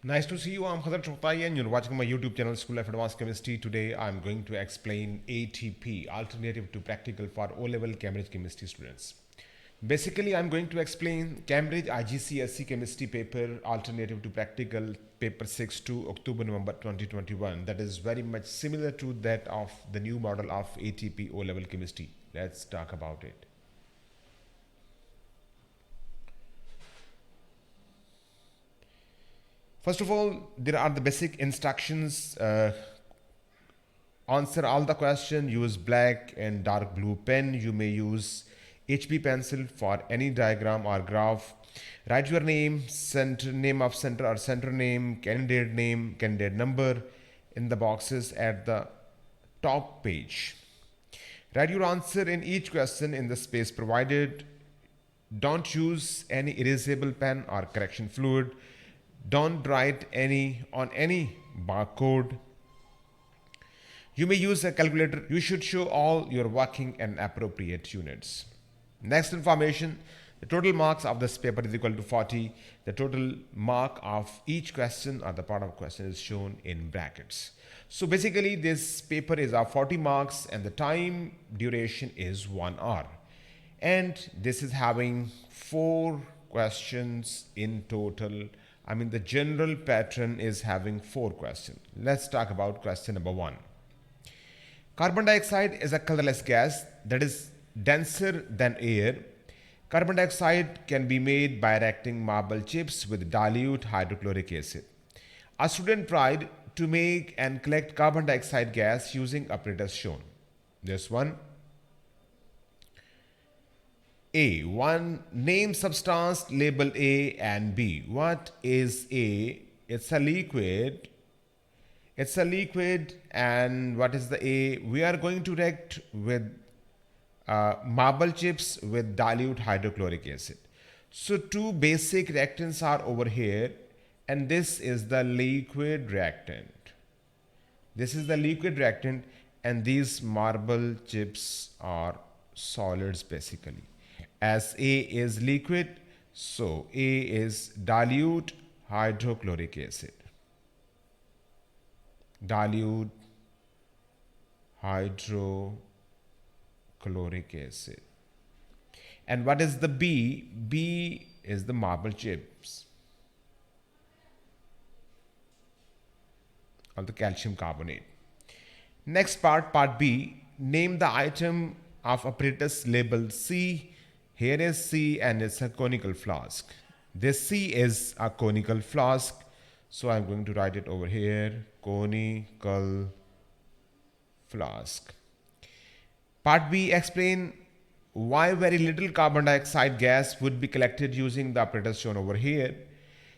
Nice to see you. I'm Khadar Chotai and you're watching my YouTube channel School Life Advanced Chemistry. Today I'm going to explain ATP, Alternative to Practical for O-Level Cambridge Chemistry students. Basically, I'm going to explain Cambridge IGCSE Chemistry Paper, Alternative to Practical, Paper 6 to October-November 2021. That is very much similar to that of the new model of ATP O-Level Chemistry. Let's talk about it. First of all, there are the basic instructions. Answer all the question. Use black and dark blue pen. You may use HB pencil for any diagram or graph. Write your name, center name of center or center name, candidate number in the boxes at the top page. Write your answer in each question in the space provided. Don't use any erasable pen or correction fluid. Don't write any on any barcode. You may use a calculator. You should show all your working and appropriate units. Next information, the total marks of this paper is equal to 40. The total mark of each question or the part of question is shown in brackets. So basically this paper is of 40 marks and the time duration is 1 hour. And this is having 4 questions in total. The general pattern is having 4 questions. Let's talk about question number 1. Carbon dioxide is a colorless gas that is denser than air. Carbon dioxide can be made by reacting marble chips with dilute hydrochloric acid. A student tried to make and collect carbon dioxide gas using apparatus shown. This one. A. One name substance label A and B. What is A? It's a liquid. It's a liquid. And what is the A? We are going to react with marble chips with dilute hydrochloric acid. So 2 basic reactants are over here and this is the liquid reactant. This is the liquid reactant and these marble chips are solids basically. As A is liquid, so A is dilute hydrochloric acid. Dilute hydrochloric acid. And what is the B? B is the marble chips or the calcium carbonate. Next part B, name the item of apparatus labeled C. Here is C and it's a conical flask. This C is a conical flask. So I'm going to write it over here, conical flask. Part B, explain why very little carbon dioxide gas would be collected using the apparatus shown over here.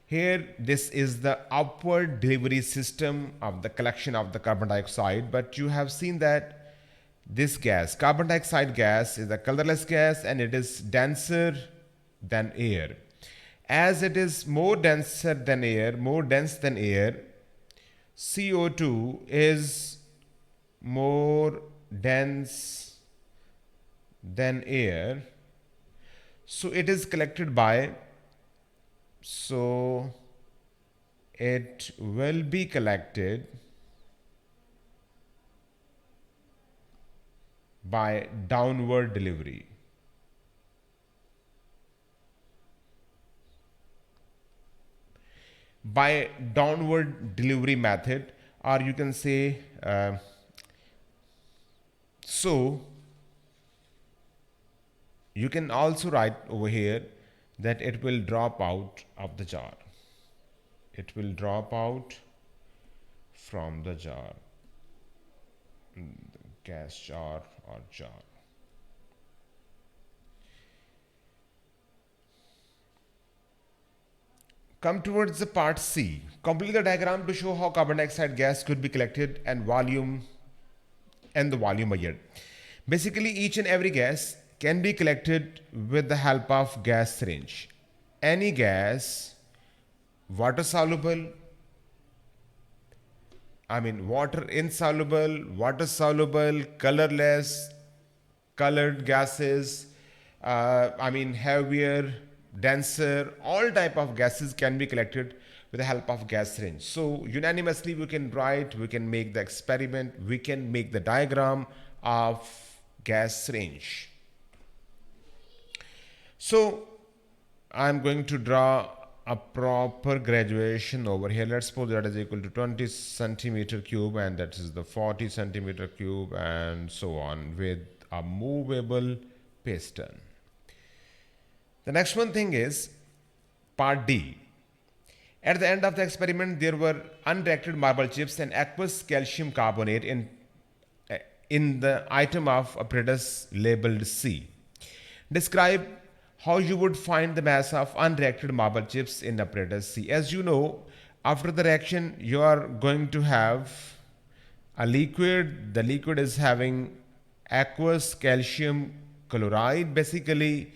Here, this is the upward delivery system of the collection of the carbon dioxide, but you have seen that this gas, carbon dioxide gas, is a colorless gas and it is denser than air. As it is more dense than air, CO2 is more dense than air. So it is collected by, so it will be collected by downward delivery. By downward delivery method, or you can say so you can also write over here that it will drop out of the jar. It will drop out from the jar, gas jar or jar. Come towards the part C. Complete the diagram to show how carbon dioxide gas could be collected and the volume measured. Basically, each and every gas can be collected with the help of gas syringe. Any gas, water soluble, water insoluble, water soluble, colorless, colored gases, heavier, denser, all type of gases can be collected with the help of gas syringe. So unanimously we can write, we can make the experiment, we can make the diagram of gas syringe. So I'm going to draw a proper graduation over here. Let's suppose that is equal to 20 centimeter cube, and that is the 40 centimeter cube, and so on, with a movable piston. The next one thing is part D. At the end of the experiment, there were unreacted marble chips and aqueous calcium carbonate in the item of apparatus labeled C. Describe how you would find the mass of unreacted marble chips in apparatus C. As you know, after the reaction, you are going to have a liquid. The liquid is having aqueous calcium chloride basically,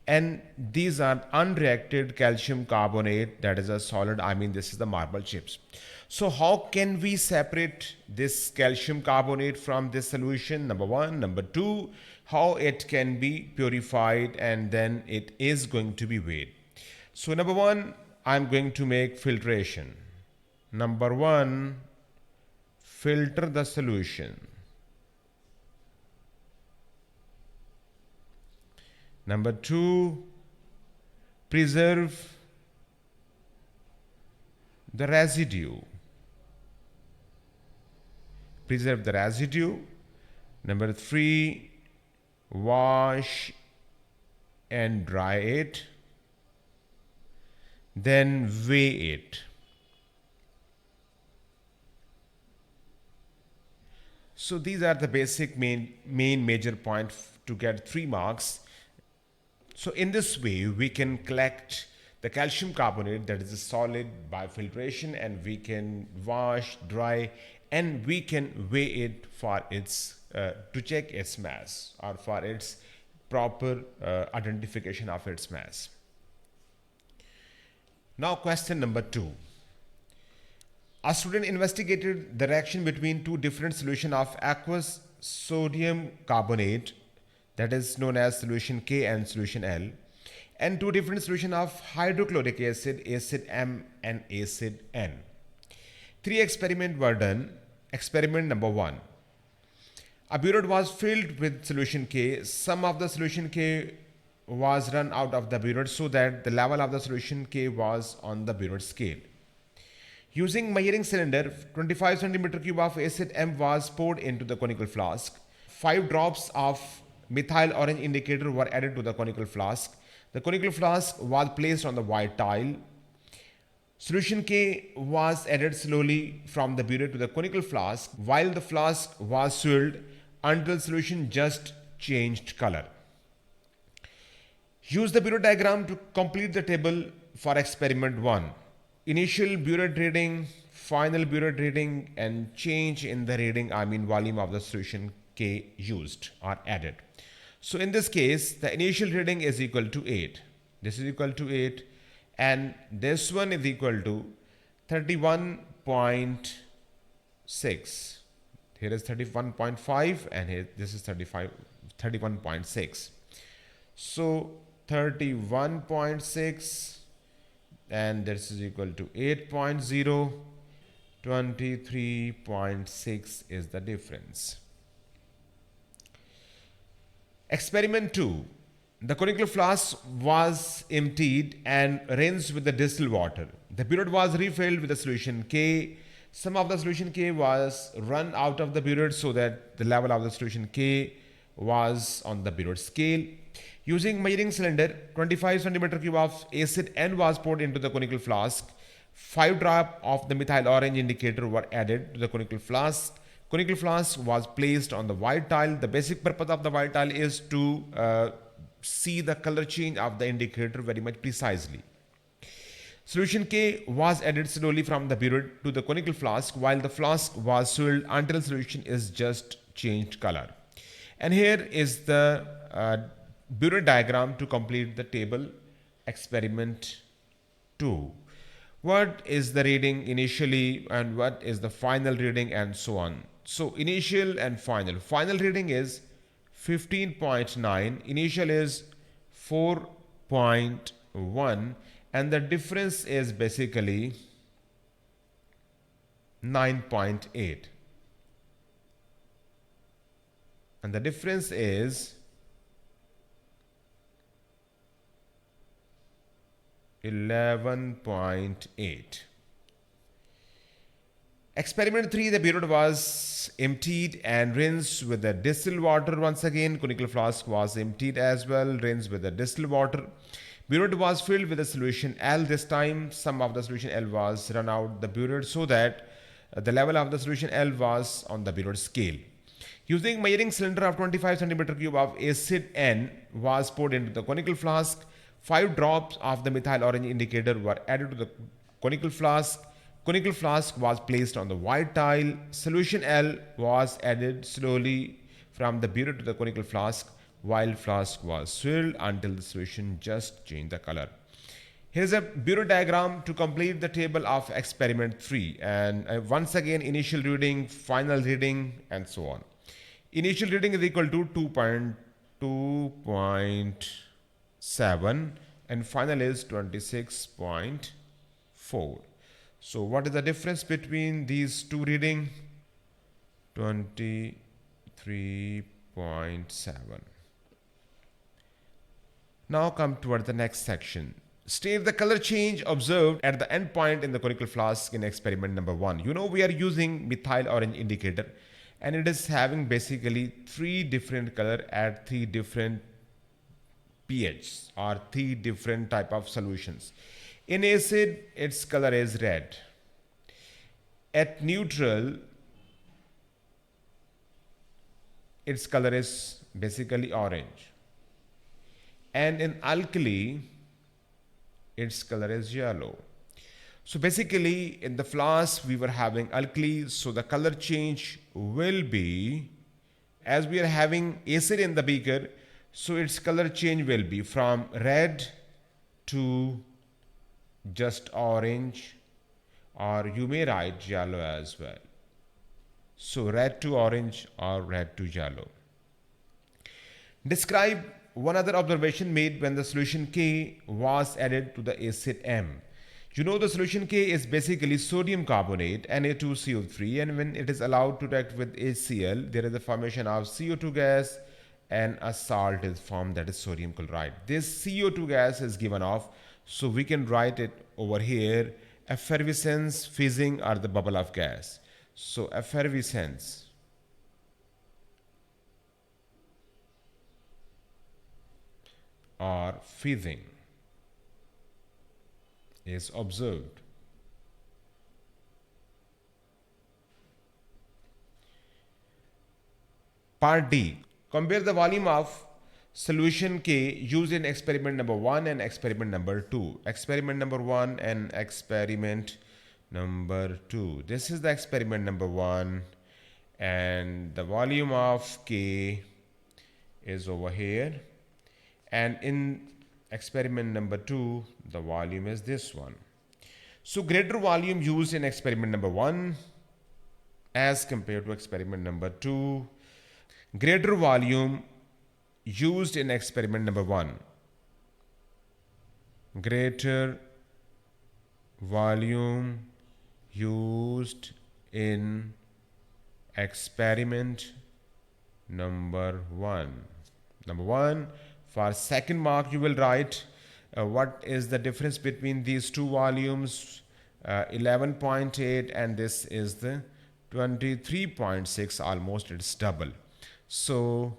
and these are unreacted calcium carbonate, that is a solid. I mean, this is the marble chips. So how can we separate this calcium carbonate from this solution? Number one. Number two, how it can be purified and then it is going to be weighed. So number one, I'm going to make filtration. Number one, filter the solution. Number two, preserve the residue. Preserve the residue. Number three, wash and dry it. Then weigh it. So these are the basic main major points to get 3 marks. So in this way, we can collect the calcium carbonate, that is a solid, by filtration, and we can wash, dry, and we can weigh it for its to check its mass, or for its proper identification of its mass. Now question number 2. A student investigated the reaction between two different solutions of aqueous sodium carbonate, that is known as solution K and solution L, and two different solutions of hydrochloric acid, acid M and acid N. 3 experiments were done. Experiment number 1. A burette was filled with solution K. Some of the solution K was run out of the burette so that the level of the solution K was on the burette scale. Using measuring cylinder, 25 centimeter cube of acid M was poured into the conical flask. 5 drops of methyl orange indicator were added to the conical flask. The conical flask was placed on the white tile. Solution K was added slowly from the burette to the conical flask while the flask was swirled until solution just changed color. Use the burette diagram to complete the table for experiment 1. Initial burette reading, final burette reading, and change in the reading, I mean volume of the solution K used or added. So in this case, the initial reading is equal to 8. This is equal to 8, and this one is equal to 31.6. Here is 31.5, and here this is 31.6. So 31.6, and this is equal to 8.0. 23.6 is the difference. Experiment 2. The conical flask was emptied and rinsed with the distilled water. The burette was refilled with the solution K. Some of the solution K was run out of the burette so that the level of the solution K was on the burette scale. Using measuring cylinder, 25 centimeter cube of acid N was poured into the conical flask. 5 drops of the methyl orange indicator were added to the conical flask. Conical flask was placed on the white tile. The basic purpose of the white tile is to see the color change of the indicator very much precisely. Solution K was added slowly from the burette to the conical flask while the flask was swirled until solution is just changed color. And here is the burette diagram to complete the table. Experiment 2. What is the reading initially and what is the final reading, and so on. So initial and final. Final reading is 15.9. Initial is 4.1. And the difference is basically 9.8. And the difference is 11.8. Experiment 3, the burette was emptied and rinsed with the distilled water. Once again, conical flask was emptied as well, rinsed with the distilled water. Burette was filled with the solution L. This time, some of the solution L was run out the burette so that the level of the solution L was on the burette scale. Using measuring cylinder of 25 centimeter cube of acid N was poured into the conical flask. 5 drops of the methyl orange indicator were added to the conical flask. Conical flask was placed on the white tile. Solution L was added slowly from the burette to the conical flask while flask was swirled until the solution just changed the color. Here is a burette diagram to complete the table of experiment 3, and once again initial reading, final reading, and so on. Initial reading is equal to 2.7 and final is 26.4. So what is the difference between these two reading? 23.7. Now come toward the next section. State the color change observed at the end point in the conical flask in experiment number 1. You know we are using methyl orange indicator and it is having basically 3 different color at 3 different pH or 3 different type of solutions. In acid, its color is red. At neutral, its color is basically orange. And in alkali, its color is yellow. So basically, in the flask, we were having alkali, so the color change will be, as we are having acid in the beaker, so its color change will be from red to just orange, or you may write yellow as well. So red to orange or red to yellow. Describe one other observation made when the solution K was added to the acid M. You know the solution K is basically sodium carbonate Na2CO3, and when it is allowed to react with HCl, there is a formation of CO2 gas and a salt is formed, that is sodium chloride. This CO2 gas is given off, so we can write it over here, effervescence, fizzing, or the bubble of gas. So effervescence or fizzing is observed. Part D. Compare the volume of solution K used in experiment number 1 and experiment number 2. Experiment number 1 and experiment number 2. This is the experiment number 1 and the volume of K is over here. And in experiment number 2, the volume is this one. So greater volume used in experiment number 1 as compared to experiment number 2. Greater volume used in experiment number 1. Greater volume used in experiment number 1. Number 1, for second mark you will write what is the difference between these two volumes, 11.8 and this is the 23.6, almost it's double. So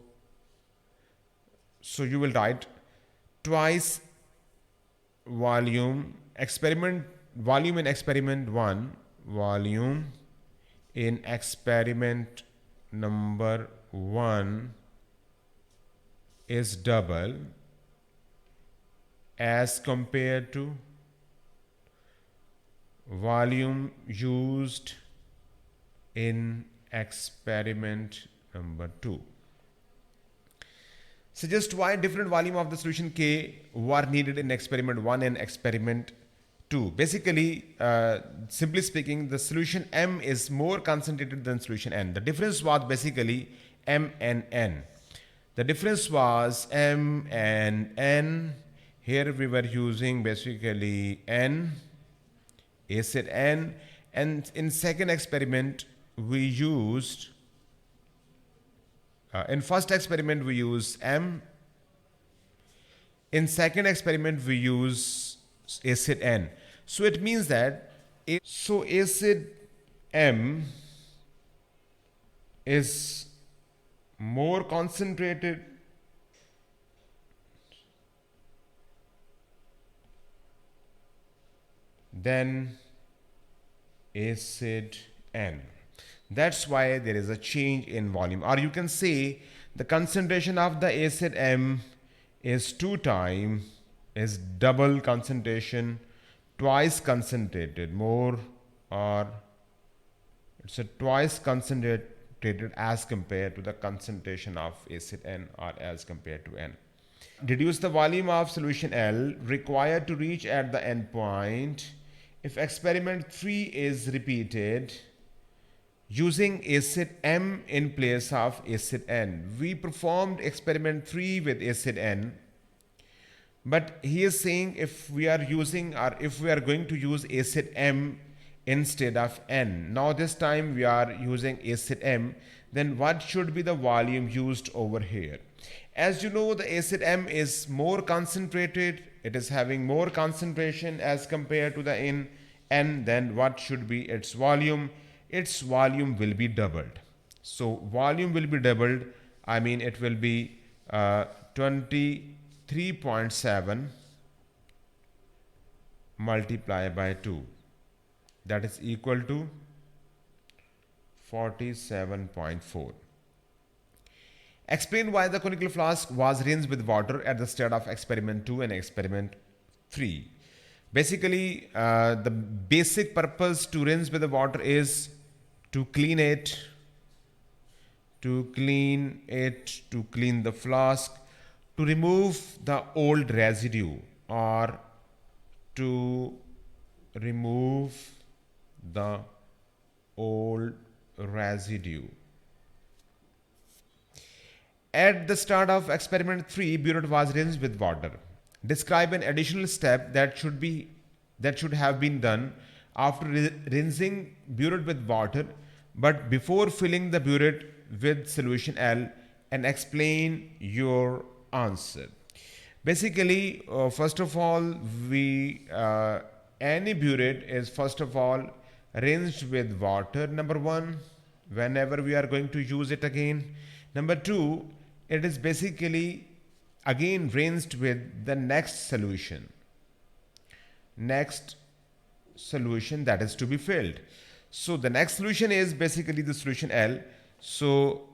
you will write twice volume in experiment 1, volume in experiment number 1 is double as compared to volume used in experiment number 2. Suggest why different volume of the solution K were needed in experiment 1 and experiment 2. Basically, simply speaking, the solution M is more concentrated than solution N. The difference was basically M and N. The difference was M and N. Here we were using basically N, acid N, And in second experiment, we used, in first experiment we use M. In second experiment we use acid N. So it means that acid M is more concentrated than acid N. That's why there is a change in volume. Or you can say the concentration of the acid M is is double concentration, twice concentrated, more, or it's a twice concentrated as compared to the concentration of acid N, or as compared to N. Reduce the volume of solution L required to reach at the end point if experiment 3 is repeated using acid M in place of acid N. We performed experiment 3 with acid N, but he is saying if we are using, or if we are going to use acid M instead of N. Now this time we are using acid M, then what should be the volume used over here? As you know, the acid M is more concentrated, it is having more concentration as compared to the N, then what should be its volume? Its volume will be doubled. So volume will be doubled, I mean it will be 23.7 multiplied by 2, that is equal to 47.4. Explain why the conical flask was rinsed with water at the start of experiment 2 and experiment 3. Basically, the basic purpose to rinse with the water is to clean it, to clean the flask, to remove the old residue, or to remove the old residue. At the start of experiment 3, burette was rinsed with water. Describe an additional step that should have been done after rinsing burette with water, but before filling the burette with solution L, and explain your answer. Basically, first of all, any burette is first of all rinsed with water, number 1, whenever we are going to use it again. Number 2, it is basically again rinsed with the next solution that is to be filled. So the next solution is basically the solution L. So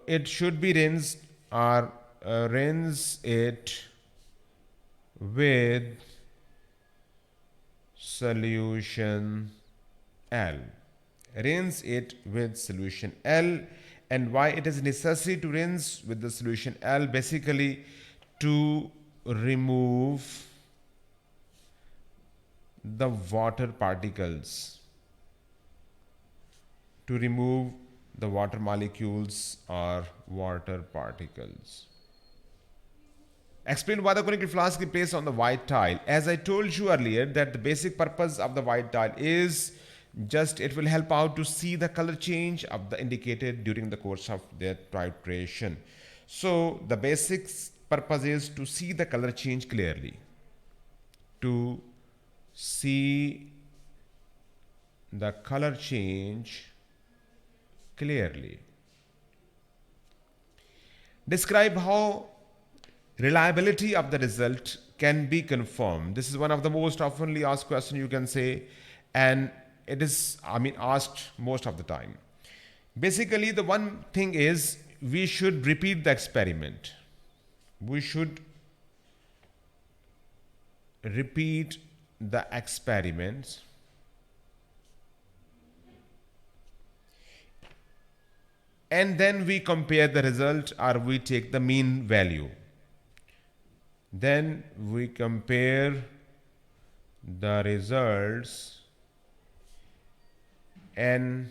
it should be rinsed, or rinse it with solution L. Rinse it with solution L. And why it is necessary to rinse with the solution L? Basically to remove the water particles, to remove the water molecules or water particles. Explain why the conical flask is placed on the white tile. As I told you earlier, that the basic purpose of the white tile is just it will help out to see the color change of the indicated during the course of their titration. So the basic purpose is to see the color change clearly, to see the color change clearly. Describe how reliability of the result can be confirmed. This is one of the most oftenly asked questions, you can say, and it is, asked most of the time. Basically, the one thing is we should repeat the experiment. We should repeat the experiments and then we compare the result, or we take the mean value. Then we compare the results and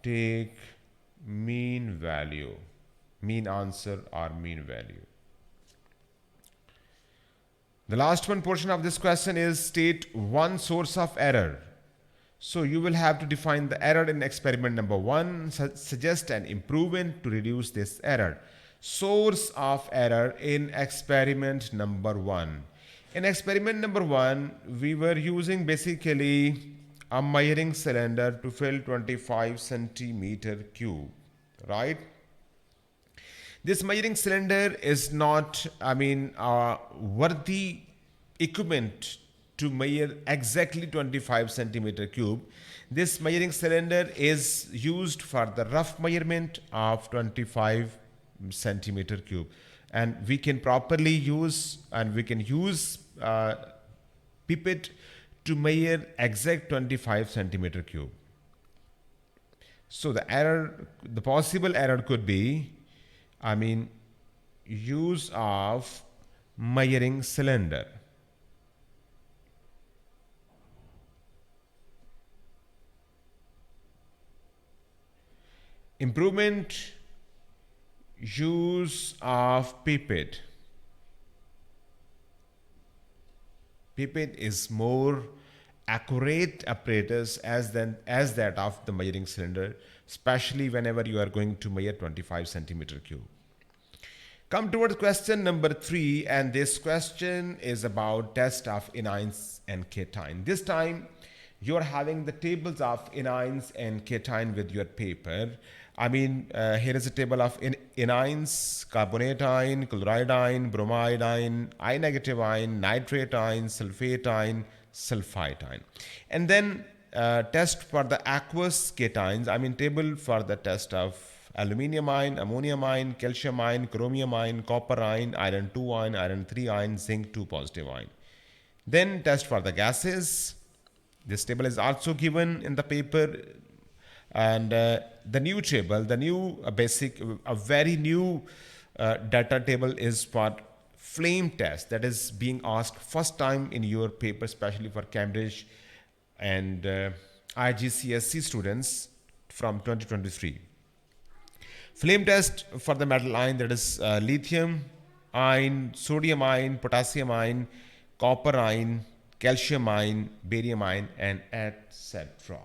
take mean value, mean answer or mean value. The last one portion of this question is state one source of error. So you will have to define the error in experiment number 1, suggest an improvement to reduce this error. Source of error in experiment number 1. In experiment number 1, we were using basically a measuring cylinder to fill 25 centimeter cube, right? This measuring cylinder is not, worthy equipment to measure exactly 25 centimeter cube. This measuring cylinder is used for the rough measurement of 25 centimeter cube, and we can properly use pipette to measure exact 25 centimeter cube. So the possible error could be, use of measuring cylinder. Improvement, use of pipette. Pipette is more accurate apparatus as that of the measuring cylinder, especially whenever you are going to measure 25 centimeter cube. Come towards question number 3, and this question is about test of anions and cation. This time you are having the tables of anions and cation with your paper. Here is a table of anions: carbonate ion, chloride ion, bromide ion, I negative ion, nitrate ion, sulfate ion, sulfite ion. And then test for the aqueous cations, table for the test of aluminium ion, ammonium ion, calcium ion, chromium ion, copper ion, iron 2 ion, iron 3 ion, zinc 2 positive ion. Then test for the gases. This table is also given in the paper. And the new table, a very new data table is for flame test, that is being asked first time in your paper, especially for Cambridge and IGCSE students from 2023. Flame test for the metal ion, that is lithium ion, sodium ion, potassium ion, copper ion, calcium ion, barium ion, and etc.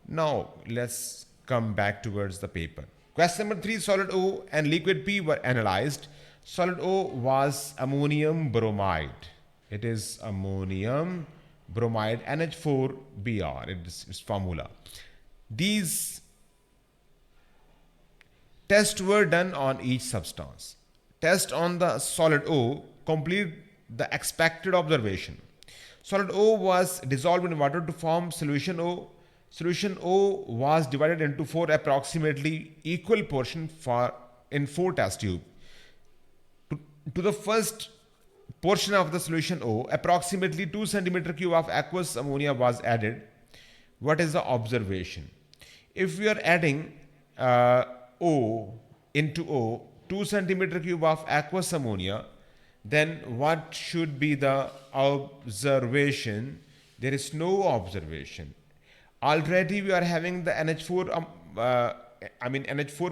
Now let's come back towards the paper. Question number 3, solid O and liquid P were analyzed. Solid O was ammonium bromide. It is ammonium bromide, NH4Br. It is its formula. These tests were done on each substance. Test on the solid O complete the expected observation. Solid O was dissolved in water to form solution O. Solution O was divided into 4 approximately equal portions in 4 test tubes. To the first portion of the solution O, approximately 2 centimeter cube of aqueous ammonia was added. What is the observation? If we are adding O into O, 2 centimeter cube of aqueous ammonia, then what should be the observation? There is no observation. Already we are having the NH4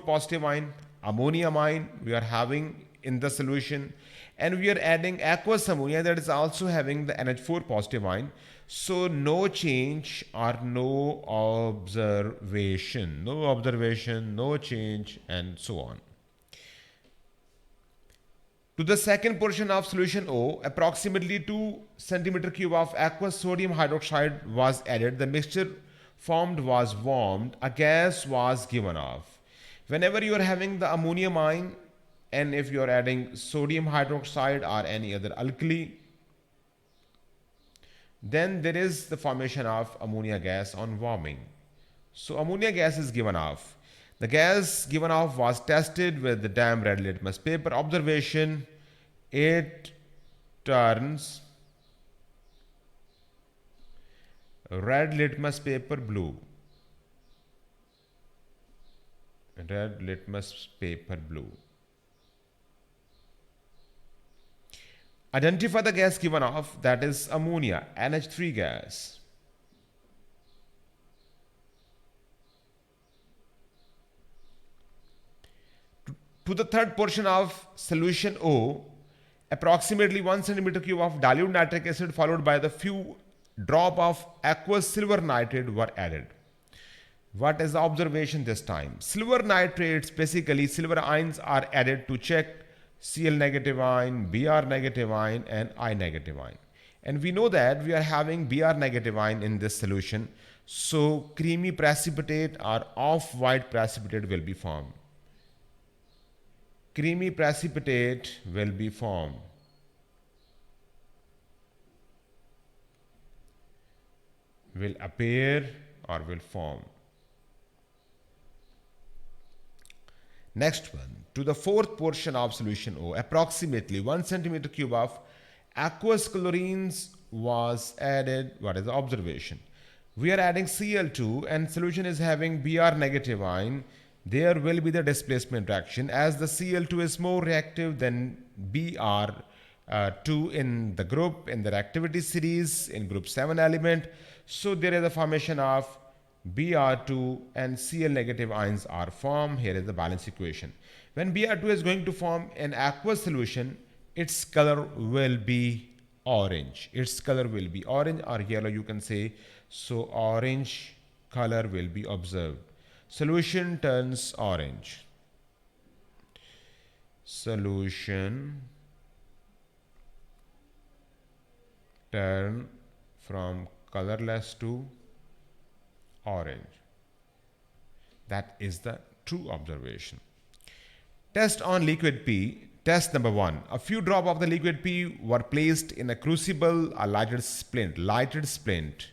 positive ion, ammonium ion we are having in the solution, and we are adding aqueous ammonia that is also having the NH4 positive ion. So no change or no observation, no change, and so on. To the second portion of solution O, approximately 2 centimeter cube of aqueous sodium hydroxide was added. The mixture formed was warmed. A gas was given off. Whenever you are having the ammonium ion, and if you are adding sodium hydroxide or any other alkali, then there is the formation of ammonia gas on warming. So ammonia gas is given off. The gas given off was tested with the damp red litmus paper. Observation: it turns red litmus paper blue. Red litmus paper blue. Identify the gas given off, that is ammonia, NH3 gas. To the third portion of solution O, Approximately 1 centimeter cube of dilute nitric acid followed by the few drop of aqueous silver nitrate were added. What is the observation this time? Silver nitrates, basically silver ions are added to check Cl negative ion, Br negative ion and I negative ion. And we know that we are having Br negative ion in this solution. So creamy precipitate or off-white precipitate will be formed. Creamy precipitate will be formed. Will appear or will form. Next one, to the fourth portion of solution O, approximately 1 centimeter cube of aqueous chlorines was added. What is the observation? We are adding Cl2 and solution is having Br negative ion. There will be the displacement reaction as the Cl2 is more reactive than Br2 in the group, in the reactivity series, in group 7 element. So there is a formation of Br2 and Cl negative ions are formed. Here is the balance equation. When Br2 is going to form an aqueous solution, its color will be orange. Its color will be orange or yellow, you can say. So orange color will be observed. Solution turns orange. Solution turn from colorless to orange. That is the true observation. Test on liquid P. Test number 1. A few drops of the liquid P were placed in a crucible, a lighted splint. Lighted splint.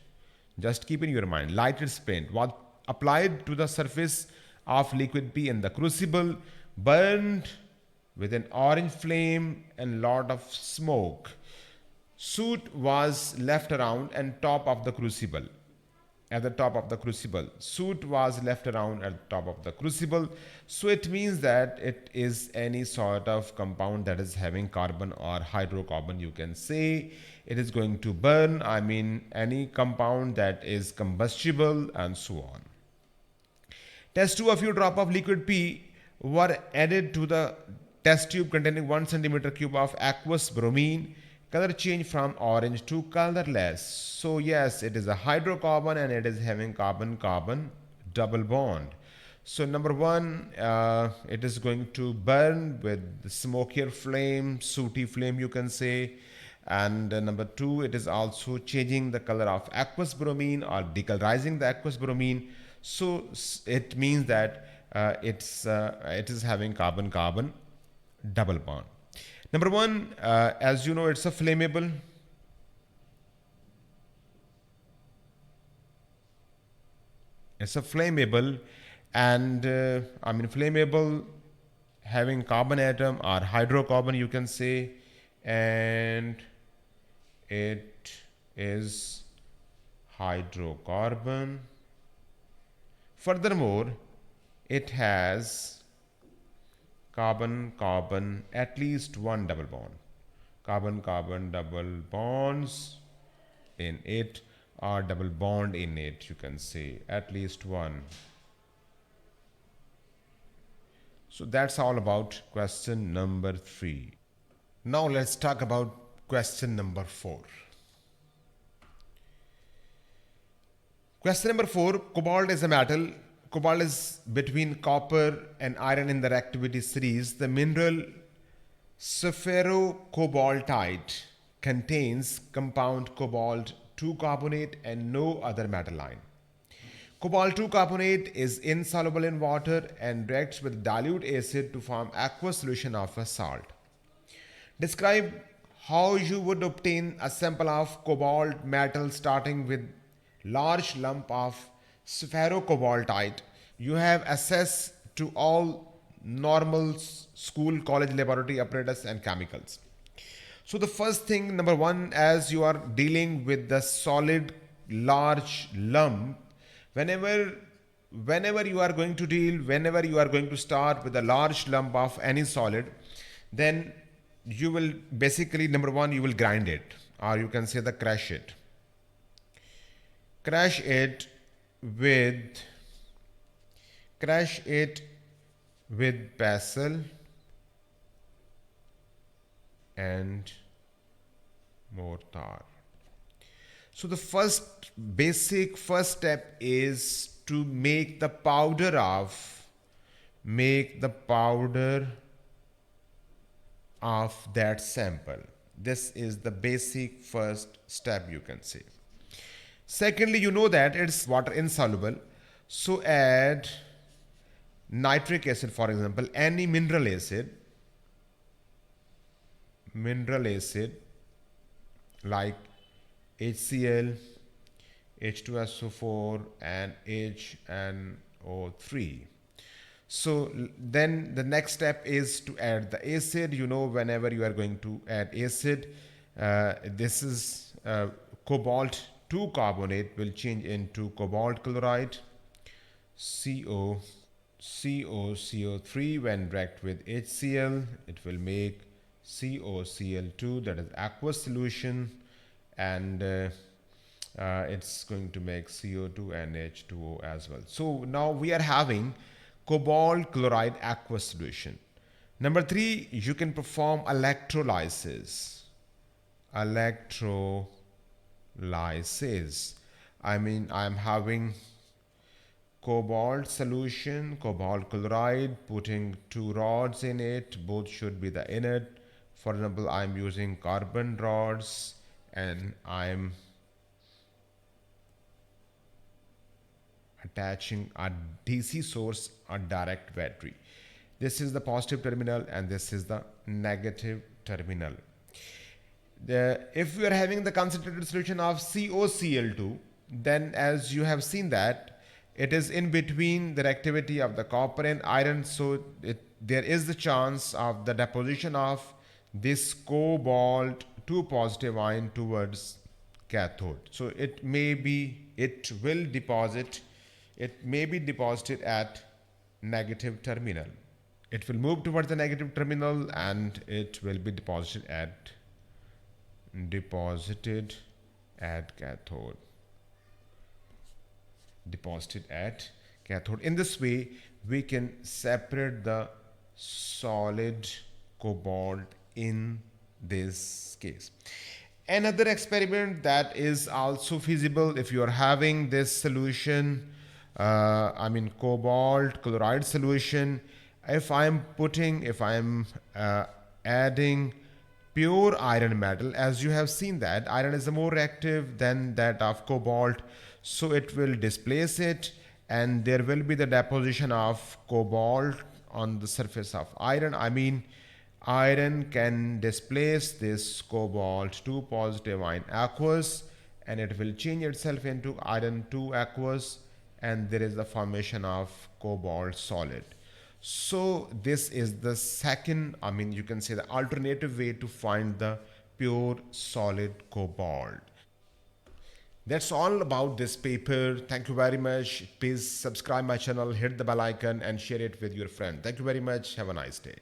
Just keep in your mind, lighted splint was applied to the surface of liquid P in the crucible, burned with an orange flame and lot of smoke. Soot was left around and top of the crucible. At the top of the crucible, soot was left around at the top of the crucible. So it means that it is any sort of compound that is having carbon or hydrocarbon, you can say. It is going to burn, I mean any compound that is combustible and so on. Test 2, a few drops of liquid P were added to the test tube containing 1 centimeter cube of aqueous bromine. Color change from orange to colorless. So yes, it is a hydrocarbon and it is having carbon-carbon double bond. So number 1, it is going to burn with the smokier flame, sooty flame you can say. And number 2, it is also changing the color of aqueous bromine or decolorizing the aqueous bromine. So it means that it is having carbon-carbon double bond. Number 1, as you know, it's a flammable. It's a flammable and flammable having carbon atom or hydrocarbon you can say, and it is hydrocarbon. Furthermore, it has carbon-carbon at least one double bond. Carbon-carbon double bonds in it or double bond in it, you can say at least one. So that's all about question number 3. Now let's talk about question number 4. Question number 4, cobalt is a metal. Cobalt is between copper and iron in the reactivity series. The mineral sphaerocobaltite contains compound cobalt 2 carbonate and no other metal ion. Cobalt 2 carbonate is insoluble in water and reacts with dilute acid to form aqueous solution of a salt. Describe how you would obtain a sample of cobalt metal starting with large lump of sphaerocobaltite. You have access to all normal school, college, laboratory apparatus and chemicals. So the first thing, number 1, as you are dealing with the solid large lump, whenever you are going to start with a large lump of any solid, then you will basically, number 1, you will grind it, or you can say the crush it. Crush it with pestle and mortar. So the first step is to make the powder of that sample. This is the basic first step, you can say. Secondly, you know that it's water insoluble. So add nitric acid, for example, any mineral acid like HCl, H2SO4, and HNO3. So then the next step is to add the acid. You know, whenever you are going to add acid, this is cobalt 2 carbonate will change into cobalt chloride, CO, COCO3. When react with HCl, it will make COCl2, that is aqueous solution, and it's going to make CO2 and H2O as well. So now we are having cobalt chloride aqueous solution. Number 3, you can perform electrolysis. I mean, I'm having cobalt solution, cobalt chloride, putting 2 rods in it. Both should be the inert. For example, I'm using carbon rods and I'm attaching a DC source, a direct battery. This is the positive terminal and this is the negative terminal. If we are having the concentrated solution of COCl2, then as you have seen that it is in between the reactivity of the copper and iron, so there is the chance of the deposition of this cobalt 2 positive ion towards cathode. So it may be deposited at negative terminal. It will move towards the negative terminal and it will be deposited at cathode. In this way, we can separate the solid cobalt in this case. Another experiment that is also feasible, if you are having this solution, cobalt chloride solution, if I'm adding pure iron metal, as you have seen that iron is more reactive than that of cobalt, so it will displace it and there will be the deposition of cobalt on the surface of iron. Iron can displace this cobalt 2 positive ion aqueous and it will change itself into iron 2 aqueous and there is the formation of cobalt solid. So this is the second, you can say the alternative way to find the pure solid cobalt. That's all about this paper. Thank you very much. Please subscribe my channel, hit the bell icon and share it with your friend. Thank you very much. Have a nice day.